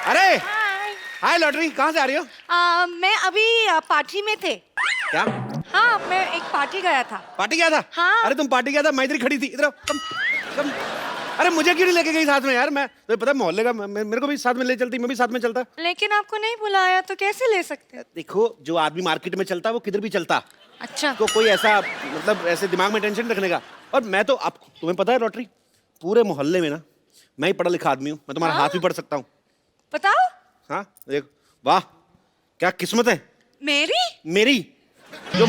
अरे हाय। हाय लॉटरी, कहाँ से आ रही हो? मैं अभी पार्टी में थे। क्या हाँ, मैं एक पार्टी गया था। पार्टी गया था? हाँ। अरे तुम पार्टी गया था, मैं इधर खड़ी थी। इधर आओ, कम। अरे मुझे क्यों नहीं लेके गई साथ में यार? मैं तो पता है मोहल्ले का, मेरे को भी साथ में ले चलती, मैं भी साथ में चलता। लेकिन आपको नहीं बुलाया तो कैसे ले सकते? देखो, जो आदमी मार्केट में चलता है वो किधर भी चलता। अच्छा। तो कोई ऐसा मतलब ऐसे दिमाग में टेंशन रखने का। और मैं तो, आप तुम्हें पता है लॉटरी, पूरे मोहल्ले में ना मैं ही पढ़ा लिखा आदमी हूँ। मैं तुम्हारा हाँ? हाथ भी पढ़ सकता हूँ। बताओ। हाँ देख, वाह क्या किस्मत है मेरी। जो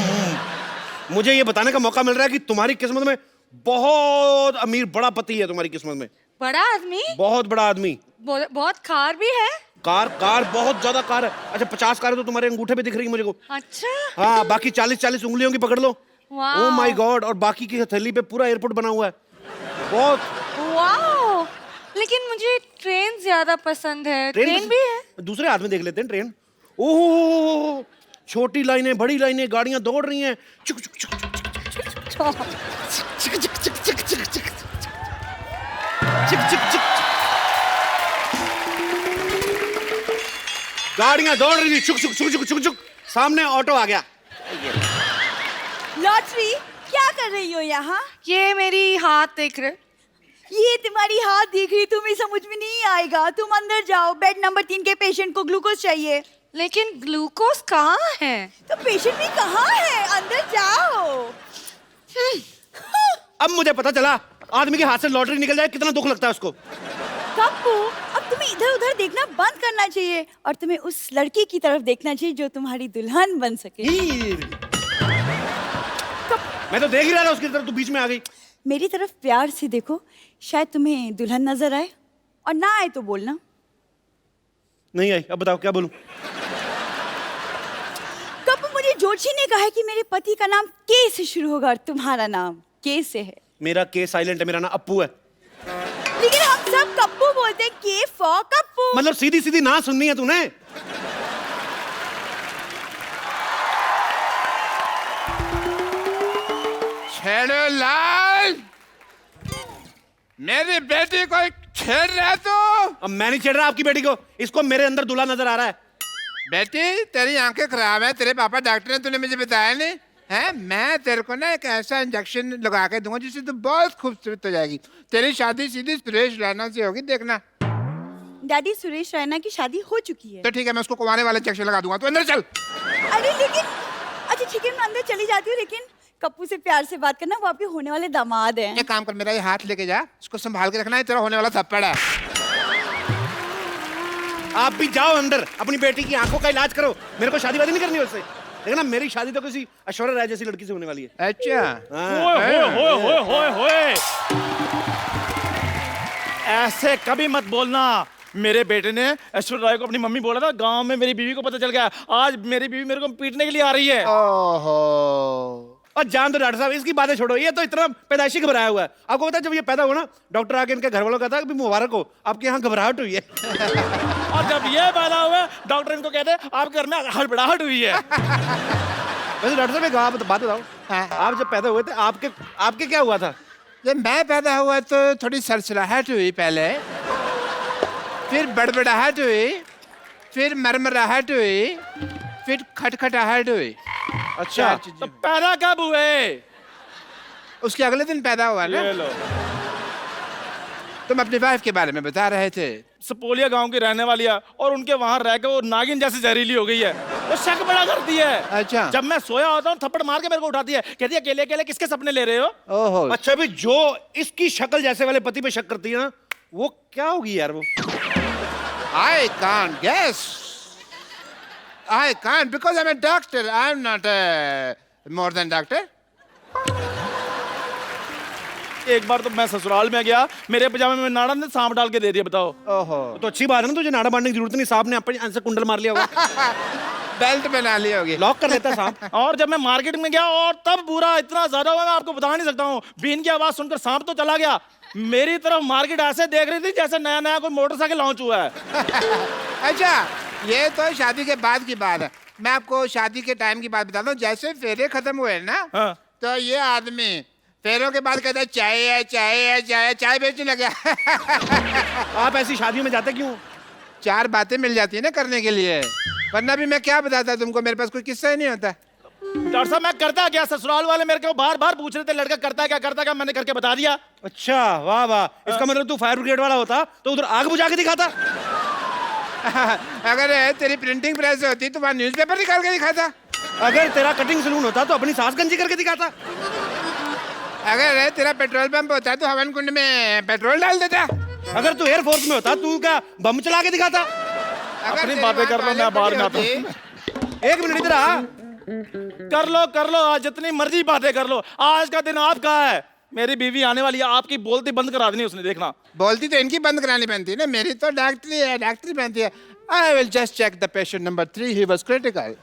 मुझे ये बताने का मौका मिल रहा है कि तुम्हारी किस्मत में बहुत अमीर बड़ा पति है। तुम्हारी किस्मत में बड़ा आदमी? बहुत बड़ा आदमी। बहुत खार भी है। कार बहुत ज्यादा कार है। अच्छा 50 कार है तो तुम्हारे अंगूठे पे दिख रही है मुझे को। अच्छा। हाँ, बाकी 40 उंगलियों की पकड़ लो। वाह। Oh my God. और बाकी की हथेली पे पूरा एयरपोर्ट बना हुआ है। बहुत। वाह, लेकिन मुझे ट्रेन ज्यादा पसंद है। ट्रेन भी है। दूसरे हाथ में देख लेते हैं ट्रेन। ओह, छोटी लाइनें बड़ी लाइनें, गाड़ियां दौड़ रही हैं। चुक चुक चुक चुक गाड़ियां दौड़ रही थी, चुक चुक चुक चुक चुक चुक। सामने ऑटो आ गया। लॉटरी, क्या कर रही हो यहाँ? ये मेरी हाथ देख रहे? ये तुम्हारी हाथ देख रही, तुम्हें समझ में नहीं आएगा। तुम अंदर जाओ, बेड नंबर 3 के पेशेंट को ग्लूकोज चाहिए। लेकिन ग्लूकोज कहाँ है? तो पेशेंट भी कहाँ है? अंदर जाओ। अब मुझे पता चला, आदमी के हाथ से लॉटरी निकल जाए कितना दुख लगता है उसको। कप्पू, अब तुम्हें इधर उधर देखना बंद करना चाहिए और तुम्हें उस लड़की की तरफ देखना चाहिए जो तुम्हारी दुल्हन बन सके। मैं तो देख ही रहा था उसकी तरफ, तू बीच में आ गई। मेरी तरफ प्यार से देखो, शायद तुम्हें दुल्हन नजर आए, और ना आए तो बोलना। नहीं आई, अब बताओ क्या बोलूं? कप्पू, मुझे जोशी ने कहा है कि मेरे पति का नाम के से शुरू होगा और तुम्हारा नाम के से है। मेरा के साइलेंट है, मेरा नाम अप्पू है। लेकिन हम सब कप्पू बोलते हैं, के फॉर कप्पू। मतलब सीधी सीधी ना सुननी है तूने? छेड़ो लाल, मेरी बेटी को छेड़ रहे तो? अब मैं नहीं छेड़ रहा आपकी बेटी को, इसको मेरे अंदर दूल्हा नजर आ रहा है। बेटी तेरी आंखें खराब है, तेरे पापा डॉक्टर ने, तूने मुझे बताया नहीं है? मैं तेरे को ना एक ऐसा इंजेक्शन लगा के दूंगा जिससे तू बहुत खूबसूरत हो जाएगी। तेरी शादी सीधी सुरेश रैना से होगी, देखना। डैडी, सुरेश रैना की शादी हो चुकी है। तो ठीक है, मैं उसको कुंवारे वाला इंजेक्शन लगा दूंगा। तू अंदर चल। अरे लेकिन, अच्छा ठीक है, मैं अंदर चली जाती हूँ, लेकिन कप्पू से प्यार से बात करना, वो आपके होने वाले दामाद हैं। एक काम कर, मेरा ये हाथ लेके जा, इसको संभाल के रखना है, तेरा होने वाला थप्पड़ है। आप भी जाओ अंदर, अपनी बेटी की आंखों का इलाज करो। मेरे को शादी वादी नहीं करनी उससे। देखना, मेरी शादी तो किसी ऐश्वर्या राय जैसी लड़की से होने वाली है। अच्छा। होए। ऐसे कभी मत बोलना। मेरे बेटे ने ऐश्वर्या राय को अपनी मम्मी बोला था, गांव में मेरी बीवी को पता चल गया। आज मेरी बीवी मेरे को पीटने के लिए आ रही है। ओहो। और जान दो डॉक्टर साहब, इसकी बातें छोड़ो, ये तो इतना पैदाइशी घबराया हुआ है। आपको पता है जब ये पैदा हुआ ना, डॉक्टर आके इनके घर वालों को कहता है कि मुबारक हो, आपके यहाँ घबराहट हुई है। और जब ये पैदा हुआ, डॉक्टर इनको कहते हैं आपके घर में हड़बड़ाहट हुई है। वैसे डॉक्टर साहब एक बात बताओ, आप जब पैदा हुए थे आपके क्या हुआ था? जब मैं पैदा हुआ तो थोड़ी सरसराहट हुई पहले, फिर बड़बड़ाहट हुई, फिर मरमराहट हुई, फिर खटखटाहट हुई। अच्छा, तो पैदा कब हुए? उसके अगले दिन पैदा हुआ ना। ले लो। तुम अपनी वाइफ के बारे में बता रहे थे। सपोलिया गांव की रहने वाली है और उनके वहां रह के वो नागिन जैसी जहरीली हो गई है। वो शक बड़ा करती है। अच्छा। जब मैं सोया होता हूँ थप्पड़ मार के मेरे को उठाती है, कहती है अकेले अकेले किसके सपने ले रहे हो? ओहो। अच्छा भी जो इसकी शक्ल जैसे वाले पति पे शक करती है ना, वो क्या होगी यार? वो I can't guess. I can't because I'm a doctor. I'm not more than doctor. एक बार तो मैं ससुराल में गया, मेरे पजामे में नाड़ा ने सांप डाल के दे दिया। बताओ। ओहो। तो अच्छी बात है ना, तुझे नाड़ा बांधने की जरूरत नहीं। सांप ने अपने से कुंडल मार लिया होगा। बेल्ट बना ली होगी। लॉक कर लेता सांप। और जब मैं मार्केट में गया और तब बुरा इतना ज्यादा हुआ, मैं आपको बता नहीं सकता हूँ। बीन की आवाज सुनकर सांप तो चला गया, मेरी तरफ मार्केट ऐसे देख रही थी जैसे नया नया कोई मोटरसाइकिल लॉन्च हुआ है। अच्छा, ये तो शादी के बाद की बात है। मैं आपको शादी के टाइम की बात बताता हूँ। जैसे फेरे खत्म हुए ना, हाँ। तो ये आदमी फेरों के बाद कहता है चाय है, चाय है, चाय है, चाय बेचने लगा। आप ऐसी शादियों में जाते क्यों? 4 बातें मिल जाती है ना करने के लिए, वरना भी मैं क्या बताता तुमको, मेरे पास कोई किस्सा ही नहीं होता। डॉक्टर साहब मैं करता क्या, ससुराल वाले मेरे को बार बार पूछ रहे थे लड़का करता क्या, मैंने करके बता दिया। अच्छा वाह वाह, इसका मतलब तू फायर ब्रिगेड वाला होता तो उधर आग बुझा के दिखाता। अगर तेरी प्रिंटिंग प्रेस होती तो वहाँ न्यूज़पेपर निकाल के दिखाता। अगर तेरा कटिंग सलून होता तो अपनी सास गंजी करके दिखाता। अगर तेरा पेट्रोल पंप होता तो हवन कुंड में पेट्रोल डाल देता। अगर तू एयरफोर्स में होता तू क्या बम चला के दिखाता। अपनी बातें कर लो, मैं बाहर में आता हूँ। 1 मिनट इधर आ। कर लो आज जितनी मर्जी बातें कर लो, आज का दिन आपका है। मेरी बीवी आने वाली है, आपकी बोलती बंद करा देनी उसने, देखना। बोलती तो इनकी बंद करानी बनती है ना, मेरी तो डॉक्टरी है, डॉक्टरी बनती है। I will just check the patient number 3, he was critical.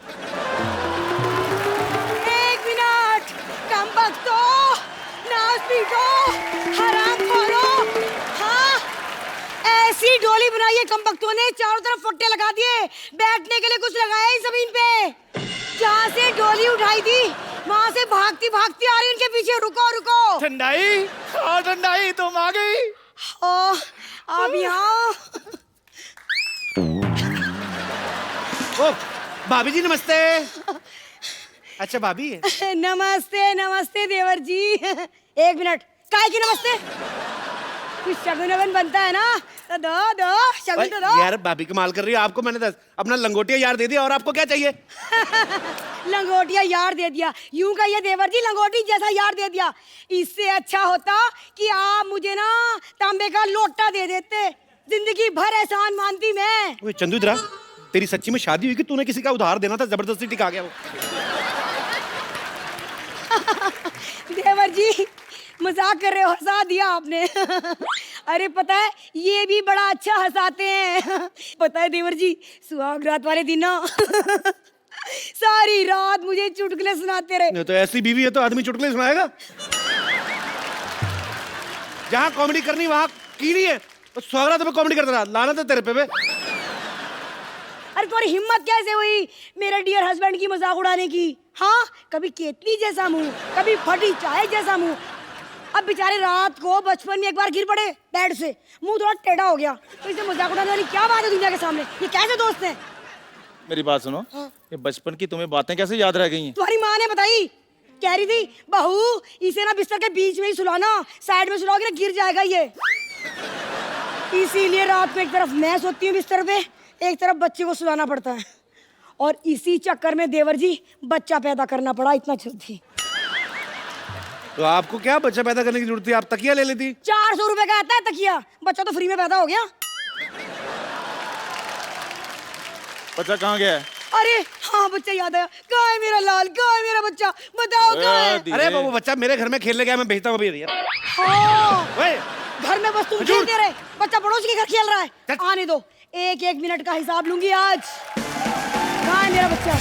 1 minute, कम बख्तो, नाच पीटो, हराम खोरो। हाँ, ऐसी डोली बनाई है कम बख्तों ने, चारों तरफ फट्टे लगा दिए, बैठने के लिए कुछ लगाया ही जमीन पे। जहाँ से डोली उठाई थी वहाँ से भागती भागती आ रही उनके पीछे। रुको रुको। ठंडाई, हाँ ठंडाई तुम आ गई। ओ, अब यहाँ। ओ भाभी जी नमस्ते। अच्छा भाभी है। नमस्ते नमस्ते देवर जी। 1 मिनट, काहे की नमस्ते? कुछ शगुन वगन बनता है ना, तो दो शगुन तो दो। यार भाभी कमाल कर रही है, आपको मैंने अपना लंगोटिया यार दे दिया और आपको क्या चाहिए? लंगोटिया यार दे दिया, यूं कहिए देवर जी, लंगोटी जैसा यार दे दिया। इससे अच्छा होता कि आप मुझे ना तांबे का लोटा दे देते, जिंदगी भर एहसान मानती मैं। ओए चंदू इधर आ, तेरी सच्ची में शादी हुई कि तूने किसी का उधार देना था, जबरदस्ती टिका गया वो? देवर जी मजाक कर रहे हो, हंसा दिया आपने। अरे पता है ये भी बड़ा अच्छा हंसाते हैं। पता है देवर जी, सुहाग रात वाले दिन ना सारी रात मुझे चुटकुले सुनाते रहे। तो ऐसी बीवी है तो आदमी चुटकुले सुनाएगा। जहाँ कॉमेडी करनी वहाँ की नहीं है, तो स्वागत में कॉमेडी करता रहा, लानत है तेरे पे बे। अरे तुम्हारी हिम्मत कैसे हुई मेरे डियर हस्बैंड की मजाक उड़ाने की? हाँ, कभी केतली जैसा मुंह, कभी फटी चाय जैसा मुंह। अब बेचारे रात को बचपन में एक बार गिर पड़े बेड से, मुंह थोड़ा टेढ़ा हो गया, तो इसे मजाक उड़ाने वाली क्या बात है दुनिया के सामने? ये कैसे दोस्त हैं? मेरी बात सुनो। हाँ? ये बचपन की तुम्हें बातें कैसे याद रह गई हैं? तुम्हारी माँ ने बताई, कह रही थी बहू इसे ना बिस्तर के बीच में ही सुलाना, साइड में सुलाओगे ना गिर जाएगा ये। इसीलिए रात में एक तरफ मैं सोती हूँ बिस्तर पे, एक तरफ बच्चे को सुलाना पड़ता है, और इसी चक्कर में देवर जी बच्चा पैदा करना पड़ा, इतना जल्दी। तो आपको क्या बच्चा पैदा करने की जरूरत थी, आप तकिया ले लेती। 400 रुपए का आता है तकिया, बच्चा तो फ्री में पैदा हो गया। बच्चा कहाँ गया है? अरे हाँ बच्चा याद आया, कहाँ है मेरा लाल, कहाँ है मेरा बच्चा, बताओ कहाँ है? अरे वो बच्चा मेरे घर में खेलने गया, मैं भेजता हूँ अभी। हाँ, घर में बस तुम खेलते रहे, बच्चा पड़ोसी के घर खेल रहा है। आने दो, 1-1 मिनट का हिसाब लूंगी आज। कहाँ है मेरा बच्चा,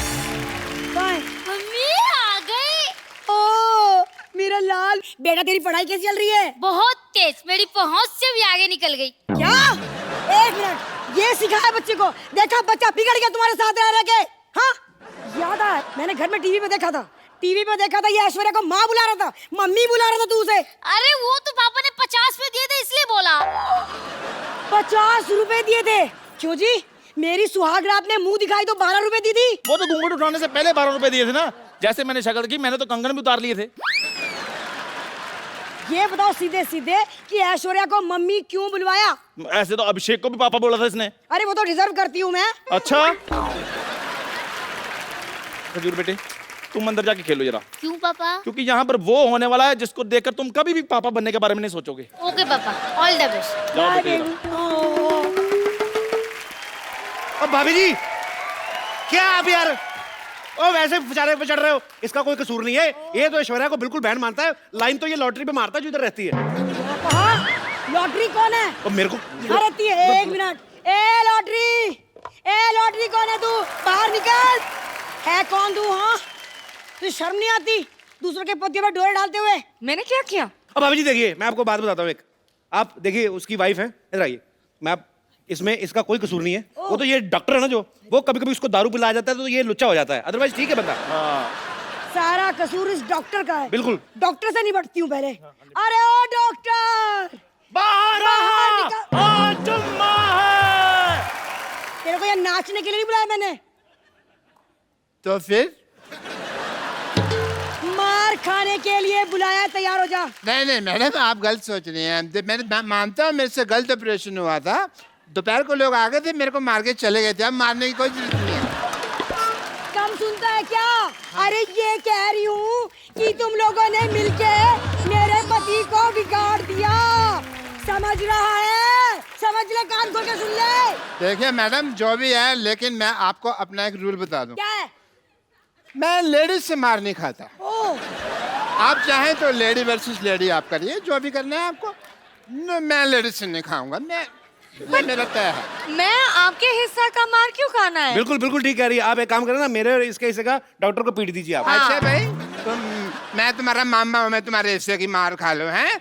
कहाँ है? मम्मी आ गई। ओ मेरा लाल बेटा, तेरी पढ़ाई कैसी चल रही है? बहुत तेज, मेरी पहुंच से भी आगे निकल गई। क्या? 1 मिनट, ये सिखाया बच्चे को? देखा बच्चा बिगड़ गया तुम्हारे साथ रह के। हाँ याद आया, मैंने घर में टीवी पे देखा था, ये ऐश्वर्या को माँ बुला रहा था, मम्मी बुला रहा था तू उसे। अरे वो तो पापा ने 50 में दिए थे इसलिए बोला। 50 रुपए दिए थे? क्यों जी, मेरी सुहाग रात ने मुंह दिखाई तो 12 रुपए दी थी। वो तो घूंघट उठाने से पहले 12 रुपए दिए थे ना। जैसे मैंने शक्ल की, मैंने तो कंगन भी उतार लिए थे। ये बताओ सीधे सीधे कि ऐश्वर्या को मम्मी क्यों बुलवाया? ऐसे तो अभिषेक को भी पापा बोला था इसने। अरे वो तो डिजर्व करती हूँ मैं। अच्छा खजूर बेटे, तुम अंदर जाके खेलो जरा। क्यों पापा? क्योंकि यहाँ पर वो होने वाला है जिसको देखकर तुम कभी भी पापा बनने के बारे में नहीं सोचोगे। ओके पापा, ऑल द बेस्ट। जाओ बेटे जरा। अब भाभी जी क्या आप यार, ओ वैसे बेचारे पे चढ़ रहे हो, इसका कोई कसूर नहीं है। ये तो ऐश्वर्या को बिल्कुल बहन मानता है, लाइन तो ये लॉटरी पे मारता है जो इधर रहती है। लॉटरी कौन है? और मेरे को रहती है। 1 मिनट, ए लॉटरी कौन है? तू बाहर निकल। है कौन तू? हाँ तुझे शर्म नहीं आती दूसरों के पतियों पर डोरे डालते हुए? मैंने क्या किया? अब भाभी जी देखिए, मैं आपको बात बताता हूँ एक। आप देखिए उसकी वाइफ है, इधर आइए। मैं इसमें इसका कोई कसूर नहीं है। वो तो ये डॉक्टर है ना, जो वो कभी कभी उसको दारू पिलाया जाता है तो ये लुच्चा हो जाता है, अदरवाइज ठीक है बंदा। सारा कसूर इस डॉक्टर का है। बिल्कुल। डॉक्टर से निपटती हूँ पहले। अरे ओ डॉक्टर, बाहर बाहर निकल। आज जुम्मा है। तेरे को यहाँ नाचने के लिए नहीं बुलाया मैंने, तो फिर मार खाने के लिए बुलाया। तैयार हो जा। नहीं मैडम, आप गलत सोच रही हैं। मैं मानता हूँ मेरे से गलत ऑपरेशन हुआ था। दोपहर को लोग आ गए थे, मेरे को मार के चले गए थे। अब मारने की कोई जरूरत नहीं है। कम सुनता है क्या? अरे ये कह रही हूँ कि तुम लोगों ने मिलके मेरे पति को बिगाड़ दिया। समझ रहा है? समझ ले, कान खोल के सुन ले। देखिए मैडम, जो भी है, लेकिन मैं आपको अपना एक रूल बता दूं। क्या है? मैं लेडीज से मार नहीं खाता। ओ, आप चाहें तो लेडी वर्सेस लेडी आप करिए, जो भी करना है आपको। मैं लेडीज से नहीं खाऊंगा। ये मेरा तय है। मैं आपके हिस्सा का मार क्यों खाना है? बिल्कुल बिल्कुल ठीक कह रही है आप। एक काम करें ना, मेरे और इसके हिस्से का डॉक्टर को पीट दीजिए आप। अच्छा भाई, मैं तुम्हारा मामा हूं, मैं तुम्हारे हिस्से की मार खा लो हैं?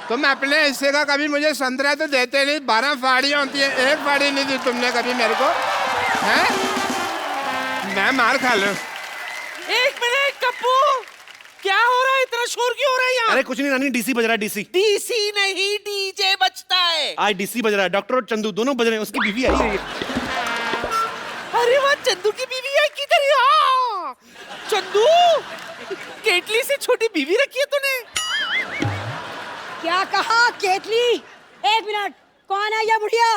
तुम अपने हिस्से का कभी मुझे संतरा तो देते नहीं। 12 फाड़ियां होती है, एक फाड़ी नहीं दी तुमने कभी मेरे को, हैं? मैं मार खा लूं। एक मिनट कप्पू, क्या हो रहा है? इतना शोर क्यों हो रहा है यहाँ? अरे कुछ नहीं नानी, डीसी बज रहा है, डीसी। डीसी नहीं, डीजे बजता है। आज डीसी बज रहा है। डॉक्टर और चंदू दोनों बज रहे हैं। उसकी बीवी आई है। अरे वाह, चंदू की बीवी है किधर? यहाँ चंदू, केटली से छोटी बीवी रखी है तूने? क्या कहा? केतली? एक मिनट, कौन है ये बुढ़िया?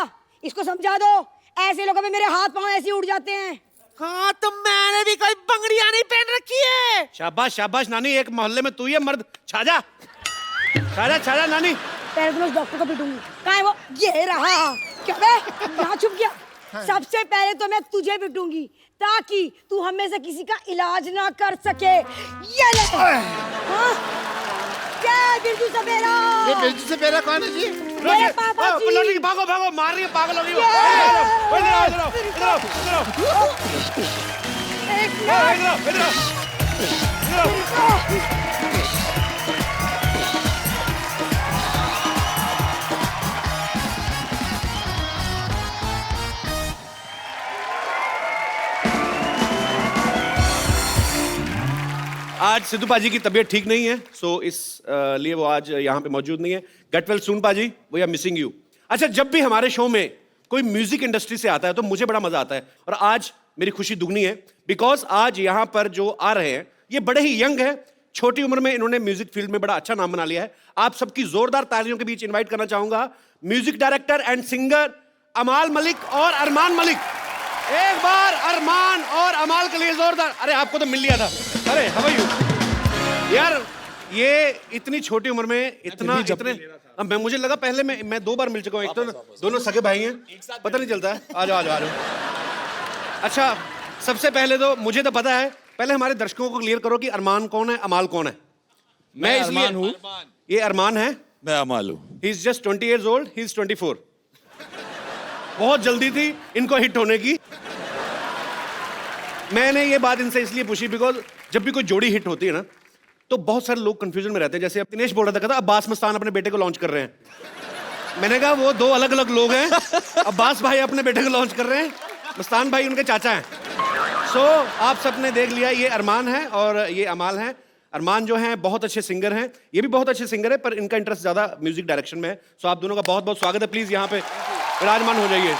इसको समझा दो। ऐसे लोगों में मेरे हाथ पांव ऐसे उड़ जाते हैं। हाँ, तो मैंने भी कोई बंगड़ियां नहीं पहन रखी है। शाबाश शाबाश नानी, एक मोहल्ले में तू ही है मर्द। छाजा छाजा छाजा नानी। पहले तो मैं उस डॉक्टर को पीटूंगी। कहाँ है वो? ये रहा। क्या बे, यहाँ छुप गया? सबसे पहले तो मैं तुझे पीटूंगी ताकि तू हमें से किसी का इलाज ना कर सके। ये ले। हाँ? क्या बिरजू सपेरा? ये बिरजू सपेरा कौन है जी? मेरे पापा जी। लौटी, भागो भागो, मार रही है, पागल हो रही है। इधर आओ, इधर आओ, इधर आओ, इधर आओ, एक इधर आओ, मिनट। इधर आओ, इधर आओ, इधर आओ। आज सिद्धू पाजी की तबीयत ठीक नहीं है, सो इस लिए वो आज यहाँ पे मौजूद नहीं है। गेट वेल सून पाजी, वी आर मिसिंग यू। अच्छा, जब भी हमारे शो में कोई म्यूजिक इंडस्ट्री से आता है तो मुझे बड़ा मजा आता है, और आज मेरी खुशी दुगनी है बिकॉज आज यहाँ पर जो आ रहे हैं ये बड़े ही यंग है। छोटी उम्र में इन्होंने म्यूजिक फील्ड में बड़ा अच्छा नाम बना लिया है। आप सबकी जोरदार तालियों के बीच इन्वाइट करना चाहूंगा म्यूजिक डायरेक्टर एंड सिंगर अमाल मलिक और अरमान मलिक। एक बार अरमान और अमाल के लिए जोरदार। अरे आपको तो मिल लिया था। अरे हाउ आर यू यार? ये इतनी छोटी उम्र में इतना इतने, अब मैं मुझे लगा पहले मैं 2 बार मिल चुका हूँ। एक तो दोनों सगे भाई हैं, पता नहीं चलता है। आ जाओ आ जाओ आ जाओ। अच्छा, सबसे पहले तो मुझे तो पता है, पहले हमारे दर्शकों को क्लियर करो कि अरमान कौन है, अमाल कौन है। मैं इसलिए अरमान हूँ। ये अरमान है, मैं अमाल हूँ। He is just 20 years old, he is 24। बहुत जल्दी थी इनको हिट होने की। मैंने ये बात इनसे इसलिए पूछी बिकॉज जब भी कोई जोड़ी हिट होती है ना तो बहुत सारे लोग कंफ्यूजन में रहते हैं। जैसे अब दिनेश बोल रहा था, कहता अब्बास मस्तान अपने बेटे को लॉन्च कर रहे हैं। मैंने कहा वो 2 अलग अलग लोग हैं। अब्बास भाई अपने बेटे को लॉन्च कर रहे हैं, मस्तान भाई उनके चाचा हैं। सो आप सबने देख लिया, ये अरमान है और ये अमाल है। अरमान जो हैं बहुत अच्छे सिंगर हैं, ये भी बहुत अच्छे सिंगर है, पर इनका इंटरेस्ट ज्यादा म्यूजिक डायरेक्शन में है। सो आप दोनों का बहुत बहुत स्वागत है। प्लीज यहाँ पे विराजमान हो जाइए।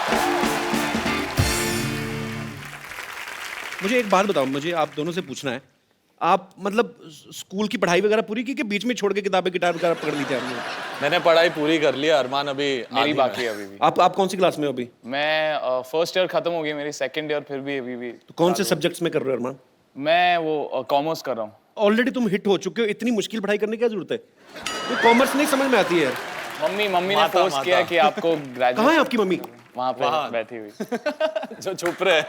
मुझे एक बात बताओ, मुझे आप दोनों से पूछना है, आप मतलब स्कूल की पढ़ाई वगैरह पूरी की कि बीच में छोड़ के किताबें गिटार वगैरह पकड़ ली थी आपने? मैंने पढ़ाई पूरी कर ली। अरमान अभी मेरी बाकी है अभी भी। आप कौन सी क्लास में हो अभी? मैं फर्स्ट ईयर खत्म हो गई मेरी, सेकंड ईयर फिर भी अभी भी। तो कौन से सब्जेक्ट्स में कर रहे हो अरमान? मैं वो कॉमर्स कर रहा हूँ। ऑलरेडी तुम हिट हो चुके हो, इतनी मुश्किल पढ़ाई करने की क्या जरूरत है? तो कॉमर्स नहीं समझ में आती है। मम्मी ने फोर्स किया कि आपको ग्रेजुएट। कहाँ है आपकी मम्मी? वहाँ पे बैठी हुई। जो छुप रहे हैं।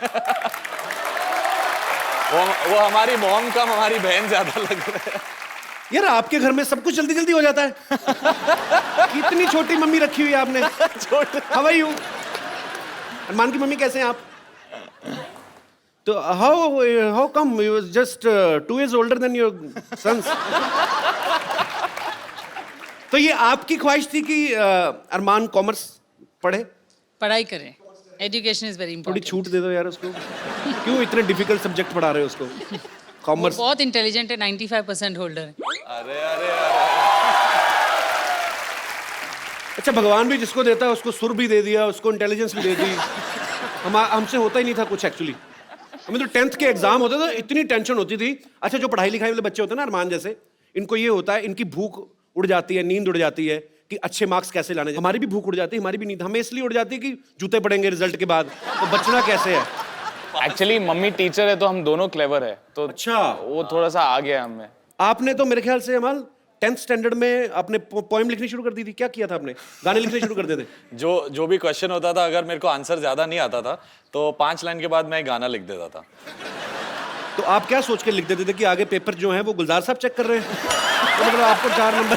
वो हमारी मॉम कम हमारी बहन ज्यादा लग रहे हैं। यार आपके घर में सब कुछ जल्दी जल्दी हो जाता है। कितनी छोटी मम्मी रखी हुई है आपने। How are you? अरमान की मम्मी कैसे हैं आप? तो how come you just 2 years older than your sons? तो ये आपकी ख्वाहिश थी कि अरमान कॉमर्स पढ़े? पढ़ाई करें, एजुकेशन इज वेरी थोड़ी इंपॉर्टेंट। छूट दे दो यार उसको। क्यों इतने डिफिकल्ट सब्जेक्ट पढ़ा रहे हो उसको? कॉमर्स बहुत इंटेलिजेंट है, 95% होल्डर है। अरे अरे अच्छा, भगवान भी जिसको देता है उसको सुर भी दे दिया, उसको इंटेलिजेंस भी दे दी। हमसे होता ही नहीं था कुछ एक्चुअली। हमें तो 10th के एग्जाम होते थे, इतनी टेंशन होती थी। अच्छा, जो पढ़ाई लिखाई वाले बच्चे होते हैं ना अरमान जैसे, इनको ये होता है, इनकी भूख उड़ जाती है, नींद उड़ जाती है कि अच्छे मार्क्स कैसे लाने। हमारी भी भूख उड़ जाती है, हमारी भी नींद हमें इसलिए उड़ जाती है कि जूते पड़ेंगे रिजल्ट के बाद, तो बचना कैसे है। एक्चुअली मम्मी टीचर है तो हम दोनों क्लेवर है, तो अच्छा, वो थोड़ा सा आ गया हमें। आपने तो मेरे ख्याल से अमल 10th स्टैंडर्ड में आपने पोएम लिखनी शुरू कर दी थी। क्या किया था आपने? गाने लिखने शुरू कर देते? जो भी क्वेश्चन होता था, अगर मेरे को आंसर ज्यादा नहीं आता था तो 5 लाइन के बाद मैं एक गाना लिख देता था। तो आप क्या सोच के लिख देते थे कि आगे पेपर जो है वो गुलजार साहब चेक कर रहे हैं? तो मतलब आपको 4 नंबर।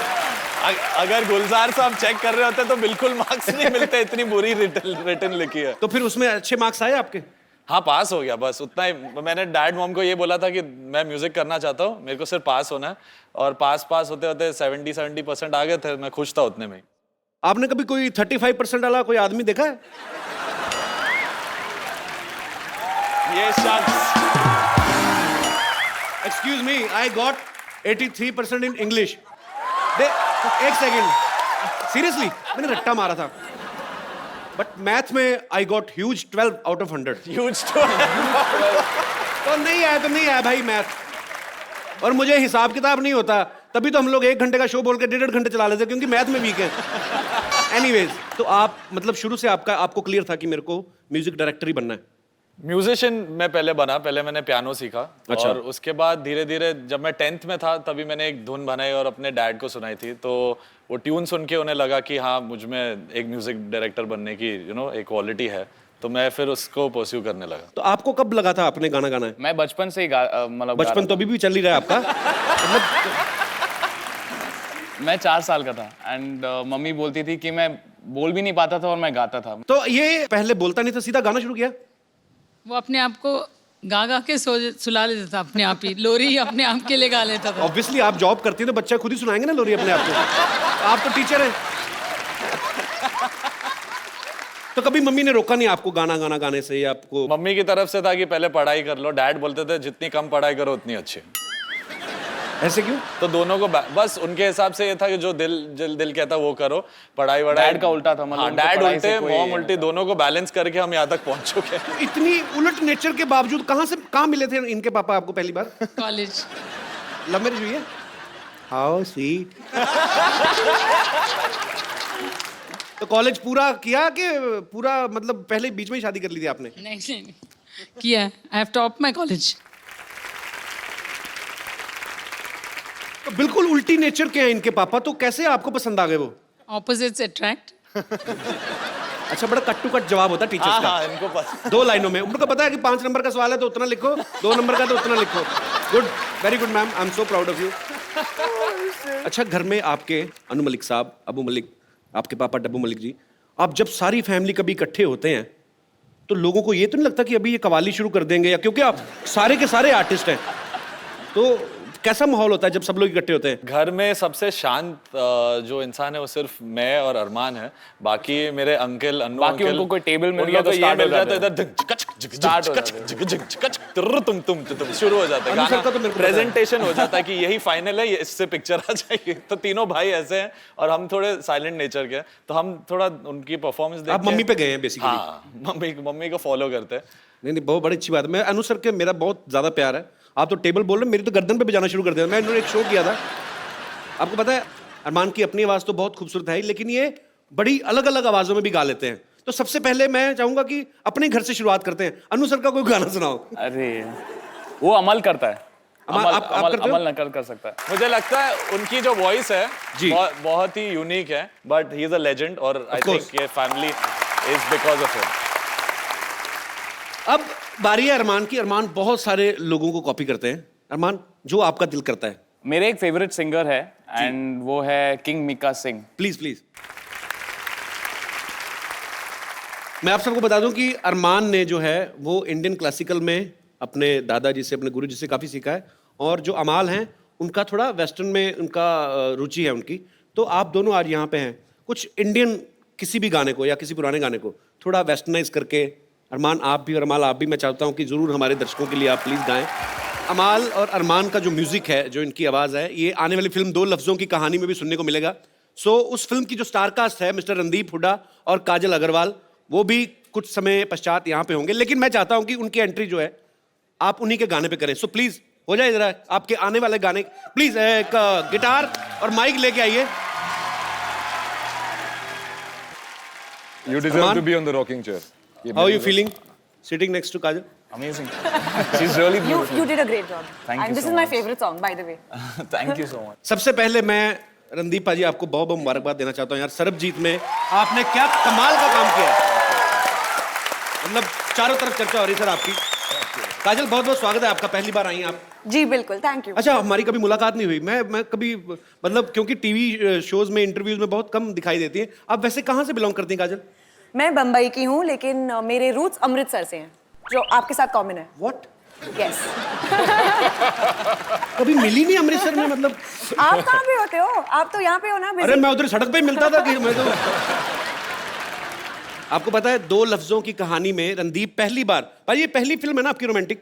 अगर गुलजार साहब चेक कर रहे होते तो बिल्कुल मार्क्स नहीं मिलते, इतनी बुरी रिटर्न लिखी है। तो फिर उसमें अच्छे मार्क्स आए आपके? हाँ, पास हो गया, बस उतना ही। मैंने डैड मॉम को ये बोला था कि मैं म्यूजिक करना चाहता हूँ, मेरे को सिर्फ पास होना है, और पास होते होते 70% आ गए थे। मैं खुश था उतने में। आपने कभी कोई 35% वाला कोई आदमी देखा है? ये शख्स, excuse me, I got 83% in English. एक सेकेंड, सीरियसली मैंने रट्टा मारा था, बट मैथ में I got huge 12 out of 100। Huge तो नहीं आया भाई मैथ। और मुझे हिसाब किताब नहीं होता, तभी तो हम लोग 1 घंटे का शो बोल के 1.5 घंटे चला लेते, क्योंकि मैथ में वीक है। एनीवेज, तो आप मतलब शुरू से आपको क्लियर था कि मेरे को म्यूजिक डायरेक्टर ही बनना है? म्यूजिशियन मैं पहले बना, पहले मैंने पियानो सीखा। अच्छा। और उसके बाद धीरे धीरे जब मैं 10th में था तभी मैंने एक धुन बनाई और अपने डैड को सुनाई थी, तो वो ट्यून सुन के उन्हें लगा कि हाँ, मुझ में एक म्यूजिक डायरेक्टर बनने की एक क्वालिटी है, तो मैं फिर उसको परस्यू करने लगा। तो आपको कब लगा था आपने गाना गाना है? मैं बचपन से ही मतलब बचपन तो अभी भी चल ही रहा है आपका। मतलब मैं 4 साल का था एंड मम्मी बोलती थी कि मैं बोल भी नहीं पाता था और मैं गाता था। तो ये पहले बोलता नहीं था, सीधा गाना शुरू किया? वो अपने आप को गा के सुला लेता था, अपने आप ही लोरी अपने आप के लिए गा लेता था। ऑब्वियसली आप जॉब करती हैं तो बच्चा खुद ही सुनाएंगे ना लोरी अपने आप को। आप तो टीचर हैं। तो कभी मम्मी ने रोका नहीं आपको गाना गाने से? या आपको मम्मी की तरफ से था कि पहले पढ़ाई कर लो, डैड बोलते थे जितनी कम पढ़ाई करो उतनी अच्छी। ऐसे क्यों? तो दोनों को बस उनके हिसाब से ये था कि जो दिल कहता वो करो, पढ़ाई वढ़ाई। डैड का उल्टा था, मतलब डैड उल्टे मॉम उल्टी, दोनों को बैलेंस करके हम यहाँ तक पहुंच चुके हैं। तो इतनी उलट नेचर के बावजूद कहाँ मिले थे इनके पापा आपको पहली बार? कॉलेज। लव मैरिज हुई है? How sweet. तो कॉलेज पूरा किया कि पूरा मतलब पहले बीच में ही शादी कर ली थी आपने? नहीं किया। I have top my college. तो बिल्कुल उल्टी नेचर के हैं इनके पापा, तो कैसे आपको पसंद आ गए वो? Opposites attract. अच्छा, बड़ा कट टू कट जवाब होता है टीचर्स का। इनको पता। 2 लाइनों में उनको पता है कि 5 नंबर का सवाल है तो उतना लिखो, 2 नंबर का तो उतना लिखो। Good, very good ma'am, I am so proud of you. अच्छा, घर में आपके अनु मलिक साहब, अबू मलिक, आपके पापा डब्बू मलिक जी, आप जब सारी फैमिली कभी इकट्ठे होते हैं तो लोगों को ये तो नहीं लगता कि अभी ये कवाली शुरू कर देंगे? या क्योंकि आप सारे के सारे आर्टिस्ट हैं, तो कैसा माहौल होता है जब सब लोग इकट्ठे होते हैं? घर में सबसे शांत जो इंसान है वो सिर्फ मैं और अरमान है। बाकी मेरे अंकल, अन्नू बाकी अंकल, उनको कोई टेबल मिल गया तो ये स्टार्ट मिल हो जाता है, जाता इधर तुम शुरू हो जाता है अनु सर गाना। का तो मेरे को पता है। प्रेजेंटेशन हो जाता है कि यही फाइनल है, इससे पिक्चर आ जाएगी। तो तीनों भाई ऐसे हैं और हम थोड़े साइलेंट नेचर के, तो हम थोड़ा उनकी परफॉर्मेंस देख आप मम्मी पे गए हैं बेसिकली? हाँ, मम्मी को फॉलो करते हैं। नहीं, बहुत बड़ी अच्छी बात है। मैं अनु सर के मेरा बहुत ज्यादा प्यार है। आप तो टेबल बोल रहे हैं, मेरी तो गर्दन पे बजाना शुरू कर दिया। मैं इन्होंने एक शो किया था, आपको पता है, अरमान की अपनी आवाज तो बहुत खूबसूरत है, लेकिन ये बड़ी अलग अलग आवाजों में भी गा लेते हैं। तो सबसे पहले मैं चाहूंगा कि अपने घर से शुरुआत करते हैं। अनु सर का कोई गाना सुनाओ। अरे वो अमल करता है, आप करते हो? अमल नकल कर सकता है। मुझे लगता है उनकी जो वॉइस है जी। बहुत ही यूनिक है, but he is a legend और आई course. थिंक ये family is because of him. अब बारी है अरमान की। अरमान बहुत सारे लोगों को कॉपी करते हैं। अरमान, जो आपका दिल करता है। मेरे एक फेवरेट सिंगर है एंड वो है king Mika Singh. Please please. मैं आप सबको बता दूं कि अरमान ने जो है वो इंडियन क्लासिकल में अपने दादाजी से, अपने गुरुजी से काफ़ी सीखा है, और जो अमाल हैं उनका थोड़ा वेस्टर्न में उनका रुचि है उनकी। तो आप दोनों आज यहाँ पे हैं, कुछ इंडियन किसी भी गाने को या किसी पुराने गाने को थोड़ा वेस्टर्नाइज करके, अरमान आप भी और अमाल आप भी, मैं चाहता हूँ कि ज़रूर हमारे दर्शकों के लिए आप प्लीज़ गाएं। अमाल और अरमान का जो म्यूज़िक है, जो इनकी आवाज़ है, ये आने वाली फिल्म 2 लफ्ज़ों की कहानी में भी सुनने को मिलेगा। सो उस फिल्म की जो स्टार कास्ट है, मिस्टर रणदीप हुड्डा और काजल अग्रवाल, वो भी कुछ समय पश्चात यहाँ पे होंगे, लेकिन मैं चाहता हूँ कि उनकी एंट्री जो है आप उन्हीं के गाने पे करें। सो प्लीज हो जाए जरा आपके आने वाले गाने। प्लीज एक गिटार और माइक लेके आइए। You deserve to be on the rocking chair. How are you feeling sitting next to Kajal? Amazing. She's really beautiful. You did a great job. Thank you And this so is my much. favorite song, by the way. Thank you so much. सबसे पहले मैं रणदीप पाजी आपको बहुत बहुत मुबारकबाद देना चाहता हूँ यार। सरबजीत में आपने क्या कमाल का काम किया है, मतलब चारों तरफ चर्चा हो रही है सर आपकी। काजल बहुत बहुत स्वागत है आपका, पहली बार आई हैं आप। जी बिल्कुल, थैंक यू। अच्छा, हमारी कभी मुलाकात नहीं हुई। मैं कभी मतलब क्योंकि टीवी शोज में इंटरव्यूज में बहुत कम दिखाई देती हैं। आप वैसे कहाँ से बिलोंग करती हैं काजल? मैं बम्बई की हूँ, लेकिन मेरे रूट्स अमृतसर से हैं, जो आपके साथ कॉमन है। व्हाट? यस। कभी मिली नहीं अमृतसर में, मतलब आप कहाँ पे होते हो? आप तो यहाँ पे हो ना। अरे मैं उधर सड़क पे ही मिलता था कि मैं तो आपको पता है, 2 लफ्जों की कहानी में रणदीप पहली बार, भाई ये पहली फिल्म है ना आपकी रोमांटिक?